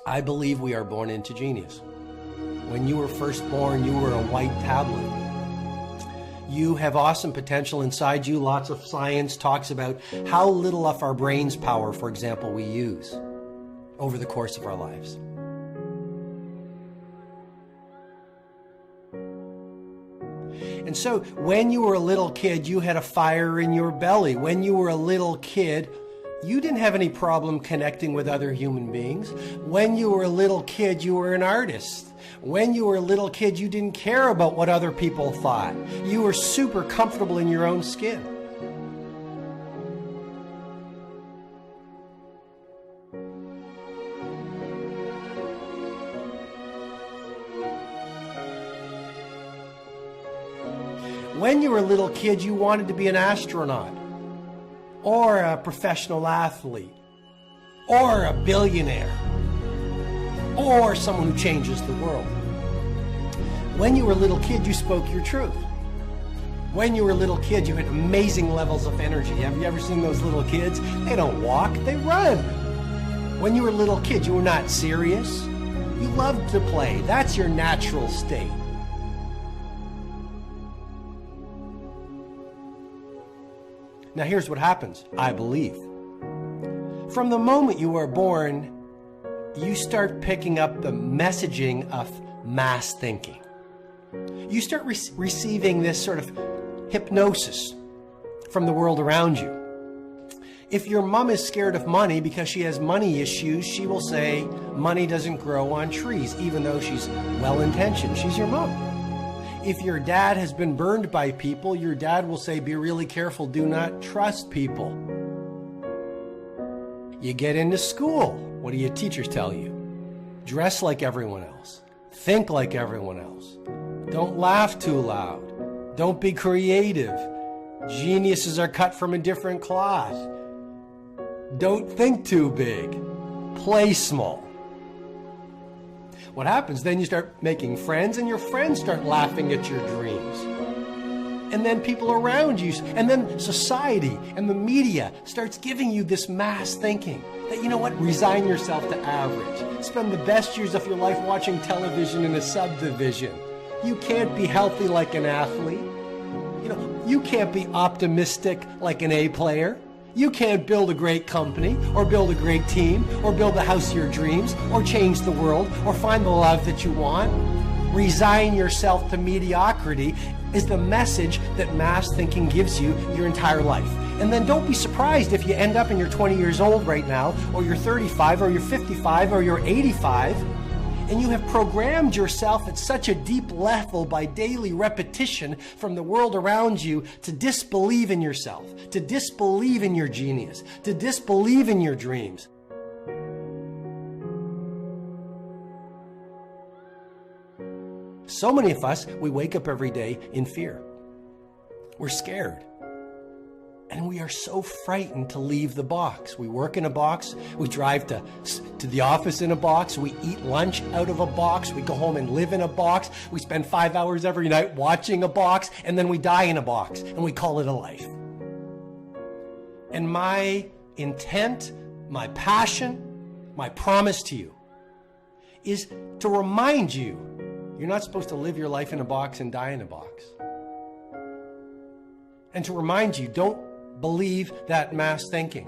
I believe we are born into genius. When you were first born, you were a white tablet. You have awesome potential inside you. Lots of science talks about how little of our brain's power, for example, we use over the course of our lives. And so when you were a little kid, you had a fire in your belly. When you were a little kid, you didn't have any problem connecting with other human beings. When you were a little kid, you were an artist. When you were a little kid, you didn't care about what other people thought. You were super comfortable in your own skin. When you were a little kid, you wanted to be an astronaut, or a professional athlete, or a billionaire, or someone who changes the world. When you were a little kid, you spoke your truth. When you were a little kid, you had amazing levels of energy. Have you ever seen those little kids? They don't walk, they run. When you were a little kid, you were not serious. You loved to play. That's your natural state. Now here's what happens, I believe. From the moment you are born, you start picking up the messaging of mass thinking. You start receiving this sort of hypnosis from the world around you. If your mom is scared of money because she has money issues, she will say money doesn't grow on trees, even though she's well-intentioned. She's your mom. If your dad has been burned by people, your dad will say, be really careful, do not trust people. You get into school. What do your teachers tell you? Dress like everyone else. Think like everyone else. Don't laugh too loud. Don't be creative. Geniuses are cut from a different cloth. Don't think too big. Play small. What happens? Then you start making friends, and your friends start laughing at your dreams. And then people around you, and then society and the media starts giving you this mass thinking that, you know what, resign yourself to average. Spend the best years of your life watching television in a subdivision. You can't be healthy like an athlete. You know, you can't be optimistic like an A player. You can't build a great company, or build a great team, or build the house of your dreams, or change the world, or find the love that you want. Resign yourself to mediocrity is the message that mass thinking gives you your entire life. And then don't be surprised if you end up and you're 20 years old right now, or you're 35, or you're 55, or you're 85, and you have programmed yourself at such a deep level by daily repetition from the world around you to disbelieve in yourself, to disbelieve in your genius, to disbelieve in your dreams. So many of us, we wake up every day in fear. We're scared. And we are so frightened to leave the box. We work in a box. We drive to the office in a box. We eat lunch out of a box. We go home and live in a box. We spend 5 hours every night watching a box. And then we die in a box. And we call it a life. And my intent, my passion, my promise to you is to remind you, you're not supposed to live your life in a box and die in a box. And to remind you, don't believe that mass thinking.